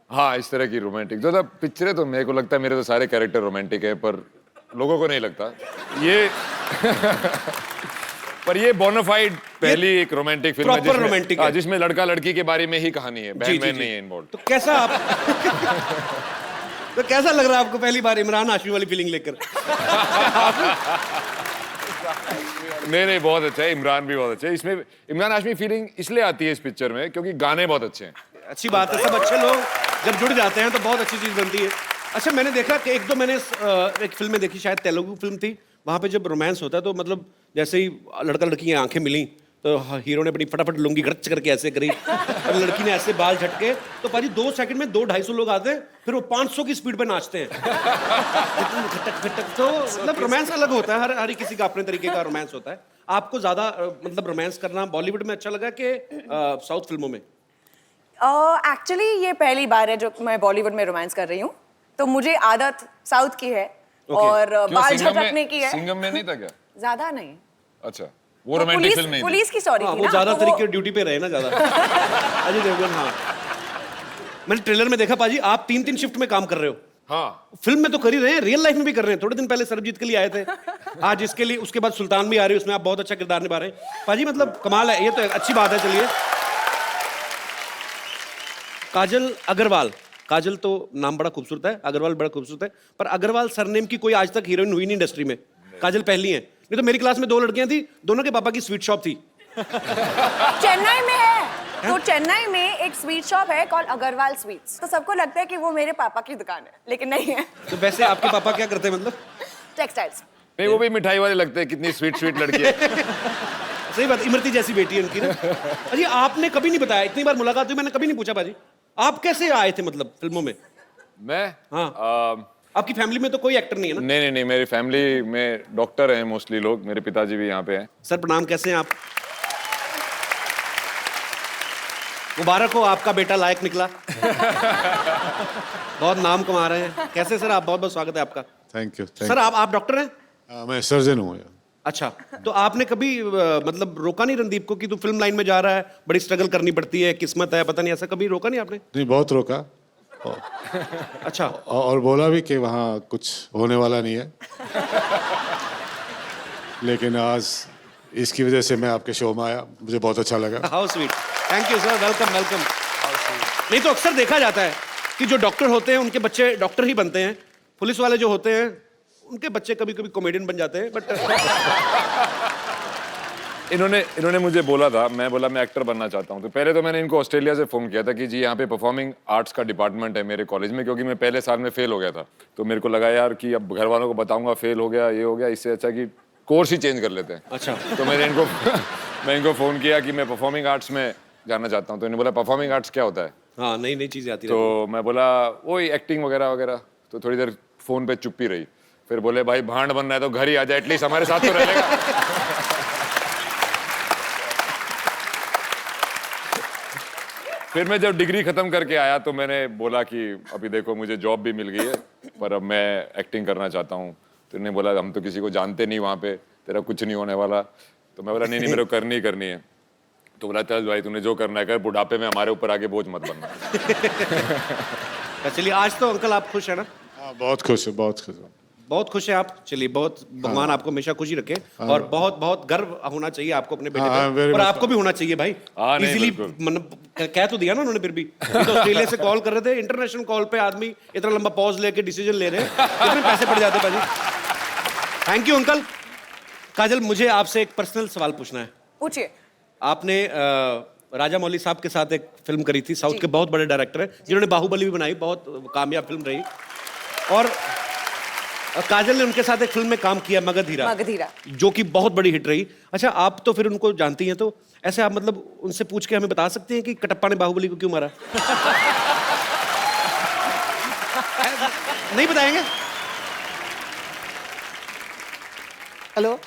हाँ, इस तरह की रोमांटिक जो था पिक्चरें, तो मेरे को लगता है मेरे तो सारे कैरेक्टर रोमांटिक है, पर लोगों को नहीं लगता ये पर ये बोनाफाइड पहली एक रोमांटिक फिल्म है प्रॉपर रोमांटिक है, जिसमें लड़का लड़की के बारे में ही कहानी है, बहन बहन नहीं है इन्वॉल्व। तो कैसा आप तो कैसा लग रहा है आपको पहली बार इमरान हाशमी वाली फीलिंग लेकर? नहीं, बहुत अच्छा है। इमरान भी बहुत अच्छा है। इसमें इमरान हाशमी फीलिंग इसलिए आती है इस पिक्चर में क्योंकि गाने बहुत अच्छे हैं। अच्छी बात है, सब अच्छे लोग जब जुड़ जाते हैं तो बहुत अच्छी चीज बनती है। अच्छा, मैंने देखा कि एक दो मैंने एक फिल्म में देखी, शायद तेलुगु फिल्म थी, वहां पे जब रोमांस होता है तो मतलब जैसे ही लड़का लड़की की आंखें मिली तो हीरो ने अपनी फटाफट लुंगी गड़च करके ऐसे करी और लड़की ने ऐसे बाल झटके, तो पाजी 2 सेकंड में 200-250 लोग आते हैं, फिर वो 500 की स्पीड पे नाचते हैं। खटक खटक। तो मतलब रोमांस अलग होता है, हर किसी का अपने तरीके का रोमांस होता है। आपको ज्यादा मतलब रोमांस करना बॉलीवुड में अच्छा लगा कि साउथ फिल्मों में? एक्चुअली ये पहली बार है जो मैं बॉलीवुड में रोमांस कर रही हूँ, तो मुझे आदत साउथ की है और बाल झटकने की है। सिंघम में नहीं था क्या? ज्यादा नहीं। अच्छा, वो रोमांटिक फिल्म नहीं थी। पुलिस की स्टोरी थी ना। वो ज्यादा तरीके ड्यूटी पे रहे ना ज्यादा। अजय देवगन। हाँ, मैंने ट्रेलर में देखा पाजी आप 3-3 शिफ्ट में काम कर रहे हो। हाँ, फिल्म में तो कर ही रहे हैं, रियल लाइफ में भी कर रहे हैं। थोड़े दिन पहले सरबजीत के लिए आए थे, आज इसके लिए, उसके बाद सुल्तान भी आ रही है, उसमें आप बहुत अच्छा किरदार निभा रहे हैं पाजी। मतलब कमाल है, ये तो अच्छी बात है। चलिए, काजल अग्रवाल। काजल तो नाम बड़ा खूबसूरत है, अग्रवाल बड़ा खूबसूरत है, पर अग्रवाल सरनेम की कोई आज तक हीरोइन हुई नहीं इंडस्ट्री में। काजल पहली है। नहीं तो मेरी क्लास में 2 लड़कियां थी, दोनों के पापा की स्वीट शॉप थी। चेन्नई में है, तो चेन्नई में एक स्वीट शॉप है कॉल्ड अग्रवाल स्वीट्स, तो सबको लगता है कि वो मेरे पापा की दुकान है, लेकिन नहीं है। तो वैसे आपके पापा क्या करते हैं मतलब? टेक्सटाइल्स। नहीं, वो भी मिठाई वाले लगते हैं। कितनी स्वीट स्वीट लड़की है। सही बात, इमरती जैसी बेटी है उनकी ना। अजी आपने कभी नहीं बताया, इतनी बार मुलाकात हुई मैंने कभी नहीं पूछा पाजी आप कैसे आए थे मतलब फिल्मों में? मैं आपकी फैमिली में तो कोई एक्टर नहीं है ना? नहीं, मेरी फैमिली में डॉक्टर हैं मोस्टली लोग। मेरे पिताजी भी यहाँ पे हैं। सर प्रणाम, कैसे हैं आप? मुबारक हो, आपका बेटा लायक निकला। बहुत नाम कमा रहे हैं। कैसे सर आप? बहुत बहुत स्वागत है आपका। Thank you. सर आप डॉक्टर हैं? मैं सर्जन हूँ। अच्छा, तो आपने कभी मतलब रोका नहीं रणदीप को कि तू फिल्म लाइन में जा रहा है, बड़ी स्ट्रगल करनी पड़ती है, किस्मत है, पता नहीं, ऐसा कभी रोका नहीं आपने? नहीं, बहुत रोका। अच्छा, और बोला भी कि वहाँ कुछ होने वाला नहीं है। लेकिन आज इसकी वजह से मैं आपके शो में आया, मुझे बहुत अच्छा लगा। How sweet, thank you sir, welcome welcome. नहीं तो अक्सर देखा जाता है कि जो डॉक्टर होते हैं उनके बच्चे डॉक्टर ही बनते हैं, पुलिस वाले जो होते हैं उनके बच्चे कभी कभी कॉमेडियन बन जाते हैं। बट इन्होंने मुझे बोला था, मैं बोला मैं एक्टर बनना चाहता हूँ। तो पहले तो मैंने इनको ऑस्ट्रेलिया से फोन किया था कि जी यहाँ पे परफॉर्मिंग आर्ट्स का डिपार्टमेंट है मेरे कॉलेज में, क्योंकि मैं पहले साल में फेल हो गया था। तो मेरे को लगा यार कि अब घर वालों को बताऊंगा फेल हो गया, ये हो गया, इससे अच्छा कि कोर्स ही चेंज कर लेते हैं। अच्छा, तो मैंने इनको फोन किया कि मैं परफॉर्मिंग आर्ट्स में जाना चाहता हूँ। तो इन्होंने बोला परफॉर्मिंग आर्ट्स क्या होता है? हाँ, नई नई चीजें आती हैं। तो मैं बोला वही एक्टिंग वगैरह वगैरह। तो थोड़ी देर फोन पे चुप्पी रही, फिर बोले भाई भांड बनना है तो घर ही आ जाए, एटलीस्ट हमारे साथ तो रहेगा। फिर मैं जब डिग्री खत्म करके आया तो मैंने बोला कि अभी देखो मुझे जॉब भी मिल गई है, पर अब मैं एक्टिंग करना चाहता हूँ। तो उन्होंने बोला हम तो किसी को जानते नहीं वहाँ पे, तेरा कुछ नहीं होने वाला। तो मैं बोला नहीं मेरे को करनी है। तो बोला चल भाई तूने जो करना है कर, बुढ़ापे में हमारे ऊपर आगे बोझ मत बनना। चलिए, आज तो अंकल आप खुश है ना? हाँ, बहुत खुश हूँ, बहुत खुश हूँ। बहुत खुश है आप। चलिए, बहुत भगवान आपको हमेशा खुशी रखे और बहुत बहुत गर्व होना चाहिए आपको अपने बेटे पे, और आपको भी होना चाहिए भाई। इजीली मतलब कह तो दिया ना उन्होंने, फिर भी ये तो ऑस्ट्रेलिया से कॉल कर रहे थे, इंटरनेशनल कॉल पे आदमी इतना लंबा पॉज लेके डिसीजन ले रहे हैं, कितने पैसे पड़ जाते भाजी। Thank you uncle. काजल, मुझे आपसे एक पर्सनल सवाल पूछना है। पूछिए। आपने राजा मौली साहब के साथ एक फिल्म करी थी, साउथ के बहुत बड़े डायरेक्टर हैं जिन्होंने बाहुबली भी बनाई, बहुत कामयाब फिल्म रही, और काजल ने उनके साथ एक फिल्म में काम किया, मगधीरा, जो कि बहुत बड़ी हिट रही। अच्छा, आप तो फिर उनको जानती हैं, तो ऐसे आप मतलब उनसे पूछ के हमें बता सकते हैं कि कटप्पा ने बाहुबली को क्यों मारा? नहीं बताएंगे? हेलो,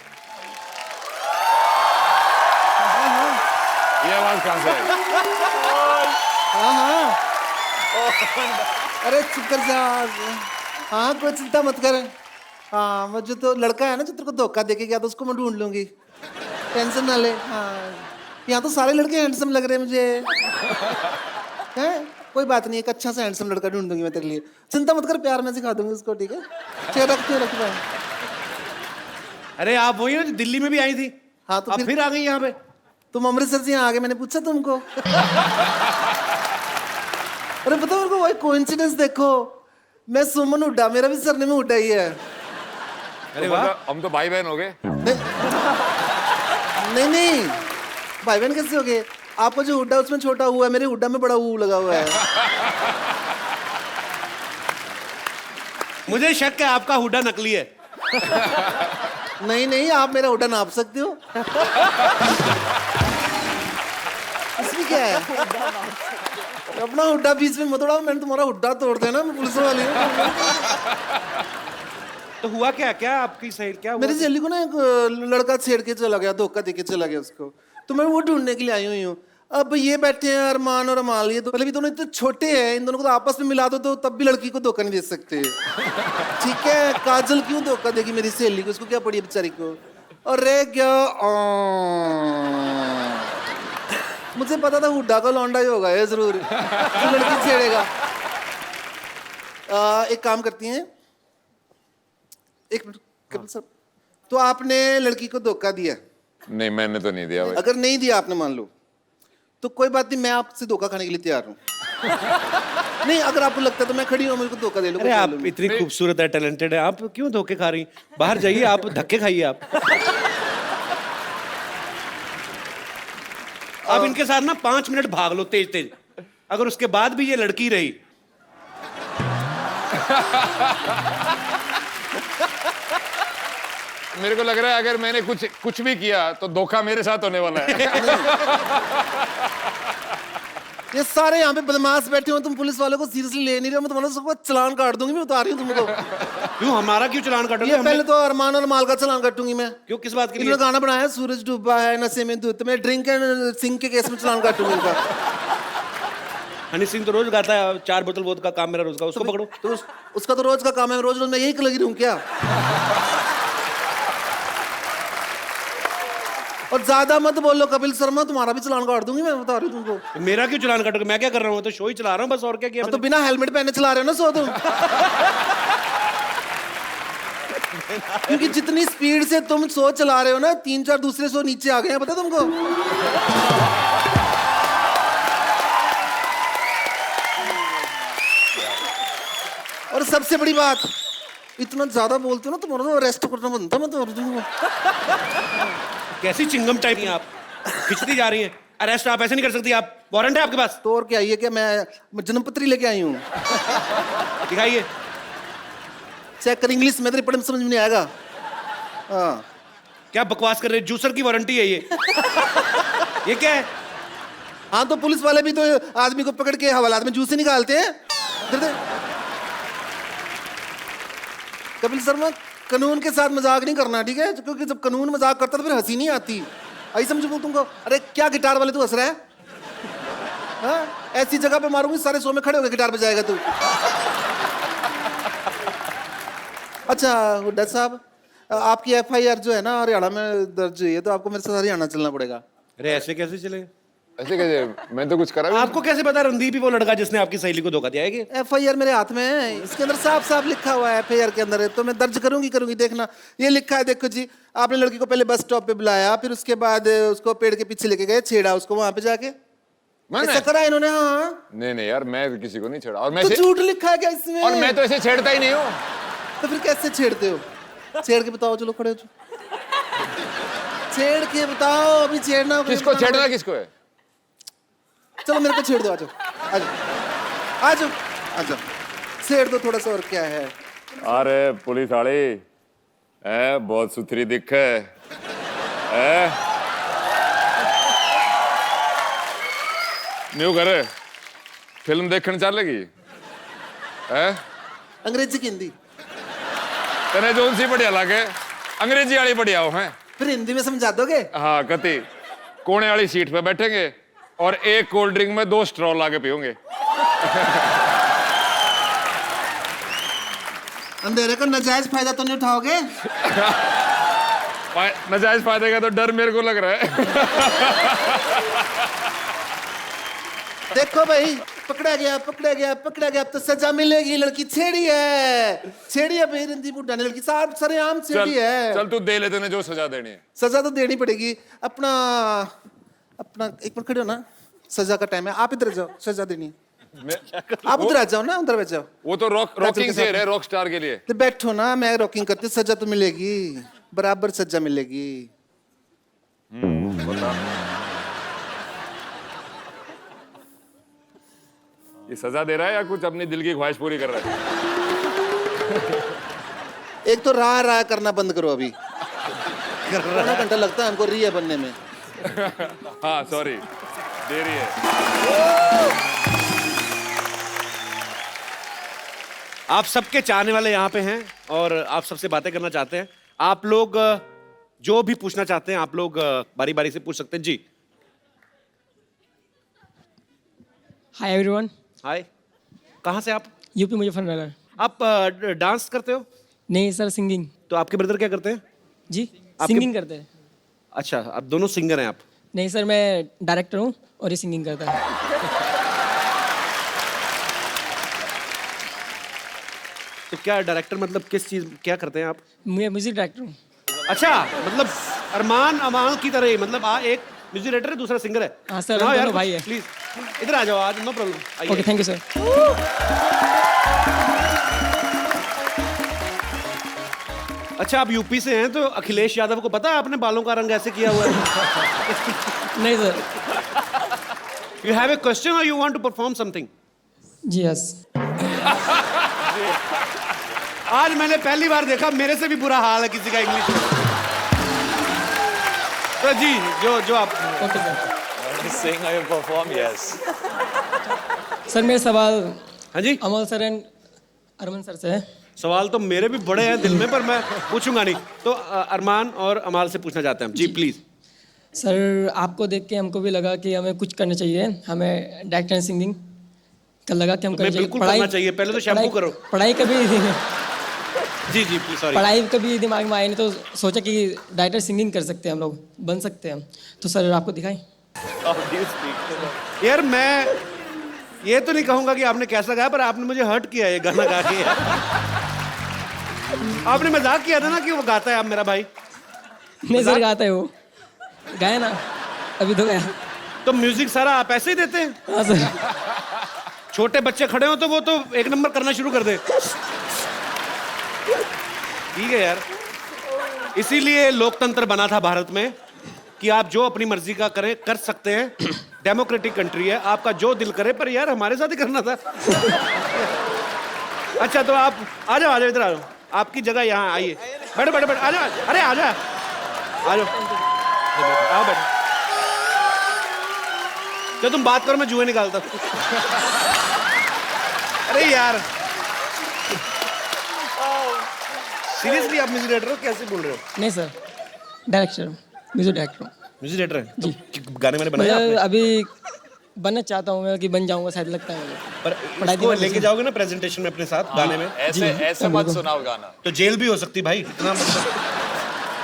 ये आवाज कहाँ से है? हाँ, अरे चुप कर जा। हाँ, कोई चिंता मत कर। हाँ, वो जो तो लड़का है ना जो तेरे को धोखा देके गया, तो उसको मैं ढूंढ लूंगी, टेंशन ना ले। हाँ, यहाँ तो सारे लड़के हैंडसम लग रहे हैं मुझे। हैं? कोई बात नहीं, एक अच्छा सा हैंडसम लड़का ढूंढ दूंगी मैं तेरे लिए, चिंता मत कर, प्यार में सिखा दूंगी उसको, ठीक है? चेहरा क्यों रख रहा है? अरे आप वही हो जो दिल्ली में भी आई थी? हाँ, तो फिर आ गई यहाँ पे? तुम अमृतसर से यहाँ आ गए, मैंने पूछा तुमको? अरे पता मेरे को, वही कोइंसिडेंस देखो, मैं सुमन हुड्डा, मेरा भी सरनेम हुड्डा ही है। अरे वाह, हम तो भाई बहन हो गए। नहीं, भाई बहन कैसे हो गए? आपका जो हुड्डा उसमें छोटा हुआ है, मेरे हुड्डा में बड़ा ऊ लगा हुआ है। मुझे शक है आपका हुड्डा नकली है। नहीं, आप मेरा हुड्डा नाप सकते हो। इसमें क्या है? अपना हुड्डा बीच में मत उड़ाओ, मैंने तुम्हारा हुड्डा तोड़ देना, मैं पुलिस वाली हूँ। तो हुआ क्या? क्या आपकी सही क्या हुआ? मेरी सहेली को ना एक लड़का छेड़ के चला गया, धोखा देके चला गया उसको, तो मैं वो ढूंढने के लिए आई हुई हूँ। अब ये बैठे हैं अरमान और अमाल, ये तो पहले भी दोनों इतने छोटे हैं, इन दोनों को तो आपस में मिला दो तो तब भी लड़की को धोखा नहीं दे सकते। ठीक है, काजल क्यों धोखा देगी मेरी सहेली को? उसको क्या पड़ी है बेचारी को? अरे क्या, मुझे पता था हुड्डा का लौंडा ही होगा ये जरूर, तो लड़की छेड़ेगा। एक काम करती हैं, एक मिनट कपिल सर, तो आपने लड़की को धोखा दिया? नहीं, मैंने तो नहीं दिया भाई। अगर नहीं दिया आपने, मान लो, तो कोई बात नहीं, मैं आपसे धोखा खाने के लिए तैयार हूँ। नहीं, अगर आपको लगता है तो मैं खड़ी हूँ, मुझे धोखा दे लो। अरे आप इतनी खूबसूरत है, टैलेंटेड है, आप क्यों धोखे खा रही? बाहर जाइए, आप धक्के खाइए। आप इनके साथ ना 5 मिनट भाग लो तेज, अगर उसके बाद भी ये लड़की रही। मेरे को लग रहा है अगर मैंने कुछ भी किया तो धोखा मेरे साथ होने वाला है। ये सारे यहाँ पे बदमाश बैठे हो, तुम पुलिस वालों को सीरियसली ले नहीं रहे हो, मैं तुम्हारा सबको चलान काट दूंगी, मैं बता रही हूँ तुमको। क्यों? हमारा क्यों चलान काटोगे? पहले तो अरमान और माल का चलान काटूंगी मैं। क्यों? किस बात के लिए? गाना बनाया सूरज डूबा है नशे में दूध, मैं ड्रिंक एंड सिंग के केस में चलान काटूंगी इनका। हनी सिंह तो रोज गाता है 4 बोतल वोद का काम मेरा रोज का, उसको पकड़ो। तो उसका तो रोज का काम है, रोज मैं यही लगी रहूं क्या? और ज्यादा मत बोलो कपिल शर्मा, तुम्हारा भी चलान काट दूंगी मैं, बता रही हूँ तुमको। मेरा क्यों चलान काटोगे? मैं क्या कर रहा हूँ? तो शो ही चला रहा हूँ बस, और क्या किया? तो बिना हेलमेट पहने चला रहे हो ना सो तुम। क्योंकि जितनी स्पीड से तुम सो चला रहे हो ना, 3-4 दूसरे सो नीचे आ गए हैं, पता तुमको? और सबसे बड़ी बात, इतना ज्यादा बोलते हो ना, तुम्हारा तो अरेस्ट करना बनता है। मैं तो कैसी चिंगम टाइप हैं आप, खिंचती जा रही हैं। अरेस्ट आप ऐसे नहीं कर सकती, आप वारंट है आपके पास? तो और क्या, ये क्या मैं जन्मपत्री लेके आई हूँ? दिखाइए। चेक कर, इंग्लिश में तेरे पढ़ने में समझ में नहीं आएगा। हाँ, क्या बकवास कर रहे हैं? जूसर की वारंटी है ये। ये क्या है? हाँ, तो पुलिस वाले भी तो आदमी को पकड़ के हवालात में जूस से निकालते हैं। कपिल शर्मा, कानून के साथ मजाक नहीं करना, ठीक है? क्योंकि जब कानून मजाक करता तो फिर हंसी नहीं आती। आई समझो तुमको? अरे क्या गिटार वाले तू हंस रहा है? हाँ, ऐसी जगह पे मारूंगी सारे शो में खड़े होकर गिटार बजाएगा तू। अच्छा हुड्डा साहब, आपकी FIR जो है ना हरियाणा में दर्ज हुई है, तो आपको मेरे साथ हरियाणा चलना पड़ेगा। अरे ऐसे कैसे चलेगा? ऐसे कैसे? मैं तो कुछ करा भी आपको कैसे पता रणदीप ही वो लड़का जिसने आपकी सहेली को धोखा दिया है कि? FIR मेरे हाथ में है, इसके अंदर साफ साफ लिखा हुआ है, FIR के अंदर है, तो मैं दर्ज करूंगी। देखना, ये लिखा है, देखो जी। आपने लड़की को पहले बस स्टॉप पे बुलाया, फिर उसके बाद उसको पेड़ के पीछे लेके गए, छेड़ा उसको वहां पे जाके। ऐसा करा इन्होंने? हाँ। नहीं यार, मैं किसी को नहीं छेड़ा। और मैं तो झूठ लिखा है क्या इसमें? और मैं तो ऐसे छेड़ता ही नहीं हूँ। तो फिर कैसे छेड़ते हो? छेड़ के बताओ, चलो खड़े हो जाओ। छेड़ के बताओ, अभी छेड़ना। किसको छेड़ना, किसको है? चलो मेरे को छेड़ दो, आजो आजो आजो, छेड़ दो थोड़ा सा, और क्या है। अरे पुलिस वाली बहुत सुथरी दिख है। न्यू करे फिल्म देखने चलेगी? अंग्रेजी की हिंदी? तने जोन सी बढ़िया लागे? अंग्रेजी वाली बढ़िया हो है? फिर हिंदी में समझा दोगे? हाँ, कति कोने वाली सीट पे बैठेंगे और एक कोल्ड ड्रिंक में 2 स्ट्रॉ लाके पियोगे। अंधेरे का नाजायज फायदा तो नहीं उठाओगे? नाजायज फायदे का तो डर मेरे को लग रहा है। देखो भाई, पकड़ा गया। अब तो सजा मिलेगी। लड़की छेड़ी है भाई, रणदीप हुड्डा ने लड़की साहब सरेआम छेड़ी है। चल तू दे ले, तूने जो सजा देनी है। सजा तो देनी पड़ेगी। अपना एक मिनट खड़े हो ना, सजा का टाइम है। आप इधर जाओ, सजा देनी है। आप उधर आ जाओ ना, उधर बैठ जाओ। वो तो रॉकिंग से है, रॉक स्टार के लिए। तो बैठो ना, मैं रॉकिंग करती, सजा तो मिलेगी, बराबर सजा मिलेगी। ये सजा दे रहा है या कुछ अपनी दिल की ख्वाहिश पूरी कर रहा है? एक तो राह करना बंद करो अभी। आधा घंटा लगता है हमको रिया बनने में। हाँ सॉरी, देरी है। आप सबके चाहने वाले यहाँ पे हैं और आप सबसे बातें करना चाहते हैं। आप लोग जो भी पूछना चाहते हैं आप लोग बारी बारी से पूछ सकते हैं। जी हाय एवरीवन। हाय, कहाँ से आप? यूपी मुजफ्फरनगर। आप डांस करते हो? नहीं सर, सिंगिंग। तो आपके ब्रदर क्या करते हैं? जी सिंगिंग करते हैं। अच्छा, आप दोनों सिंगर हैं आप? नहीं सर, मैं डायरेक्टर हूँ और ये सिंगिंग करता है। तो क्या डायरेक्टर मतलब किस चीज, क्या करते हैं आप? मैं म्यूजिक डायरेक्टर हूँ। अच्छा, मतलब अरमान अमाल की तरह ही, मतलब एक म्यूजिक डायरेक्टर है, दूसरा सिंगर है। हाँ सर, हम दोनों भाई है। प्लीज इधर आ जाओ आज, no problem. Okay, thank you sir. अच्छा, आप यूपी से हैं तो अखिलेश यादव को पता है आपने बालों का रंग ऐसे किया हुआ है? नहीं sir. You have a question और you want to perform something? जी यस। आज मैंने पहली बार देखा, मेरे से भी बुरा हाल है किसी का इंग्लिश में। तो जी जो आप okay sir. Sing or perform, yes. Sir मेरे सवाल हाँ जी अमल सर एंड अरमान सर से है। सवाल तो मेरे भी बड़े हैं दिल में, पर मैं पूछूंगा नहीं। तो अरमान और अमाल से पूछना चाहते हैं हम। जी प्लीज। सर आपको देख के हमको भी लगा कि हमें कुछ करना चाहिए, हमें डायरेक्टर एंड सिंगिंग का लगा कि हम करना चाहिए। बिल्कुल करना चाहिए, पहले तो शैम्पू करो। पढ़ाई कभी जी प्लीज, सॉरी। पढ़ाई कभी दिमाग में आई नहीं, तो सोचा कि डायरेक्टर सिंगिंग कर सकते हैं, हम लोग बन सकते हैं। तो सर आपको दिखाएं। यार मैं ये तो नहीं कहूंगा कि आपने कैसा गाया, पर आपने मुझे हर्ट किया ये गाना गा के। आपने मजाक किया था ना कि वो गाता है, आप मेरा भाई। नहीं सर, गाता है वो, गाया ना अभी तो गाया। तो म्यूजिक सारा आप ऐसे ही देते हैं? हाँ सर। छोटे बच्चे खड़े हो तो वो तो एक नंबर करना शुरू कर दे। ठीक है यार, इसीलिए लोकतंत्र बना था भारत में कि आप जो अपनी मर्जी का करें, कर सकते हैं। डेमोक्रेटिक कंट्री है, आपका जो दिल करे, पर यार हमारे साथ ही करना था। अच्छा तो आप आ जाओ इधर आ जाओ, आपकी जगह यहाँ आइए। बैठो आ जाओ। अरे आ जाओ आओ, बैठो। तो तुम बात करो, मैं जुए निकालता हूँ। अरे यार सीरियसली, आप म्यूजिक डायरेक्टर हो? कैसे बोल रहे हो? नहीं सर, डायरेक्टर हूँ, म्यूजिक डायरेक्टर हूँ। म्यूजिक डायरेक्टर है? जी। गाने मैंने बनाया मैं अभी बनना चाहता हूँ, मैं कि बन जाऊंगा शायद, लगता है मुझे। पर इसको लेके जाओगे ना प्रेजेंटेशन में अपने साथ गाने में? ऐसे मत सुनाओ गाना, तो जेल भी हो सकती भाई, इतना मतलब।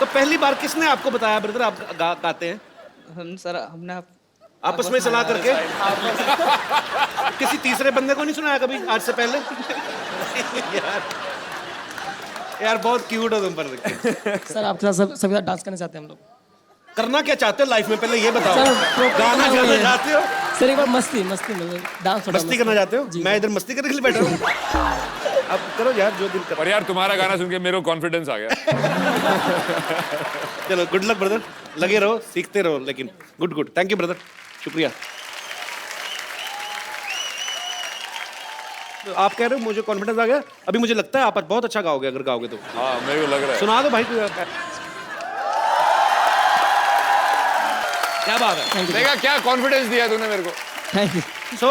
तो पहली बार किसने आपको बताया ब्रदर आप गाते हैं? हम सर हमने आपस में सलाह करके किसी तीसरे बंदे को नहीं सुनाया कभी आज से पहले? यार बहुत क्यूट हो तुम पर। सर आपके साथ सबके साथ डांस करना चाहते हैं हम लोग। करना क्या चाहते हो लाइफ में पहले ये बताओ। सर, गाना गाना चाहते हो? सर एक बार मस्ती में डांस मस्ती करना चाहते हो? मैं इधर मस्ती करने के लिए बैठा हूँ। अब करो यार जो दिल कर। पर यार तुम्हारा गाना सुन के मेरे को कॉन्फिडेंस आ गया। चलो गुड लक ब्रदर, लगे रहो सीखते रहो, लेकिन गुड थैंक यू ब्रदर, शुक्रिया। तो आप कह रहे हो मुझे कॉन्फिडेंस आ गया, अभी मुझे लगता है आप बहुत अच्छा गाओगे अगर गाओगे तो। हाँ मेरे को लग रहा है। सुना दो भाई क्या बात है। देखा क्या कॉन्फिडेंस दिया तूने मेरे को। Thank you. सो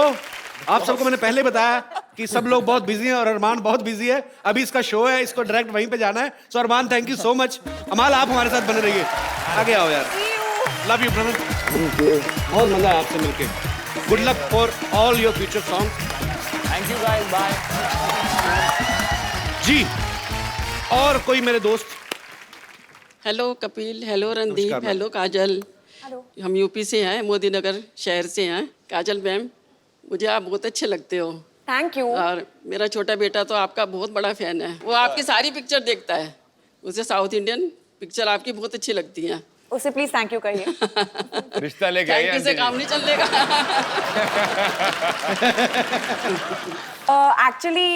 आप सबको मैंने पहले बताया कि सब लोग बहुत बिजी हैं और अरमान बहुत बिजी है। अभी इसका शो है, इसको डायरेक्ट वहीं पे जाना है। सो अरमान थैंक यू सो मच। अमाल आप हमारे साथ बने रहिए, आगे आओ यार। लव यू ब्रदर, बहुत मजा आया आपसे मिलके। Good luck for all your future song. Thank you guys, bye. जी और कोई मेरे दोस्त? Hello Kapil, hello Randeep, hello Kajal. हम यूपी से हैं, मोदी नगर शहर से हैं। काजल मैम, मुझे आप बहुत अच्छे लगते हो। Thank you. और मेरा छोटा बेटा तो आपका बहुत बड़ा फैन है, वो आपकी सारी पिक्चर देखता है। उसे साउथ इंडियन पिक्चर आपकी बहुत अच्छी लगती है। उसे प्लीज थैंक यू कहिए। रिश्ता लेके आई थैंक यू से काम नहीं चलेगा। एक्चुअली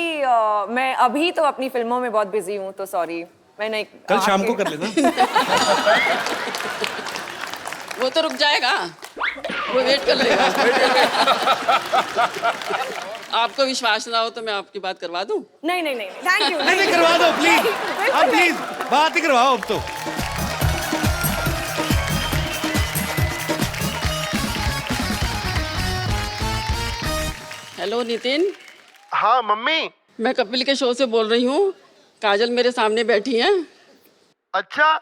मैं अभी तो अपनी फिल्मों में बहुत बिजी हूँ, तो सॉरी मैं नहीं। कल शाम को कर लेना। वो तो रुक जाएगा, वो वेट कर लेगा। आपको विश्वास ना हो तो मैं आपकी बात करवा दूं? नहीं थैंक यू। नहीं करवा दो प्लीज, आप प्लीज बात ही करवाओ अब तो। हेलो नितिन। हाँ मम्मी। मैं कपिल के शो से बोल रही हूँ, काजल मेरे सामने बैठी हैं। अच्छा।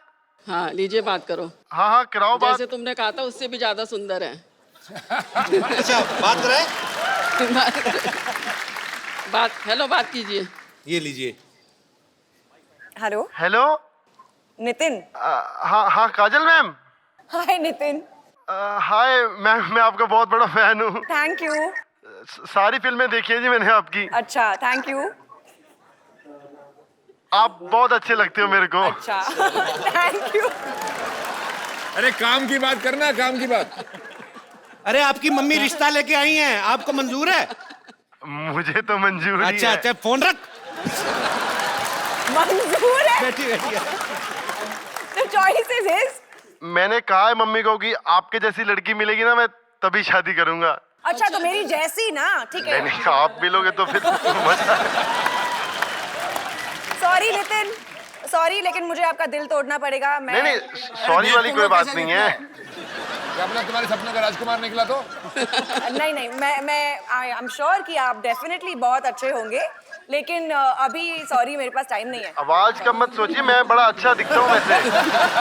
हाँ लीजिए बात करो। हाँ कराओ बात। जैसे तुमने कहा था उससे भी ज्यादा सुंदर है। अच्छा बात करें? बात कीजिए। ये लीजिए। हेलो नितिन। हाँ काजल मैम। हाय नितिन। हाय मैम, मैं आपका बहुत बड़ा फैन हूँ। Thank you. सारी फिल्में देखी है जी मैंने आपकी। अच्छा थैंक यू। आप बहुत अच्छे लगते हो मेरे को। अच्छा थैंक यू। अरे काम की बात करना, काम की बात। अरे आपकी मम्मी रिश्ता लेके आई हैं, आपको मंजूर है? मुझे तो मंजूर है। अच्छा फोन रख। मंजूर है? बैठी The choice is his। मैंने कहा है मम्मी को कि आपके जैसी लड़की मिलेगी ना मैं तभी शादी करूंगा। अच्छा तो मेरी जैसी ना, ठीक है। नहीं आप मिलोगे तो फिर सॉरी नितिन, सॉरी लेकिन मुझे आपका दिल तोड़ना पड़ेगा। मैं नहीं सॉरी वाली कोई बात नहीं है। अपना तुम्हारे सपनों का राजकुमार निकला तो? नहीं मैं आई एम श्योर कि आप डेफिनेटली बहुत अच्छे होंगे, लेकिन अभी सॉरी मेरे पास टाइम नहीं है। आवाज का मत सोचिए, मैं बड़ा अच्छा दिखता हूँ वैसे।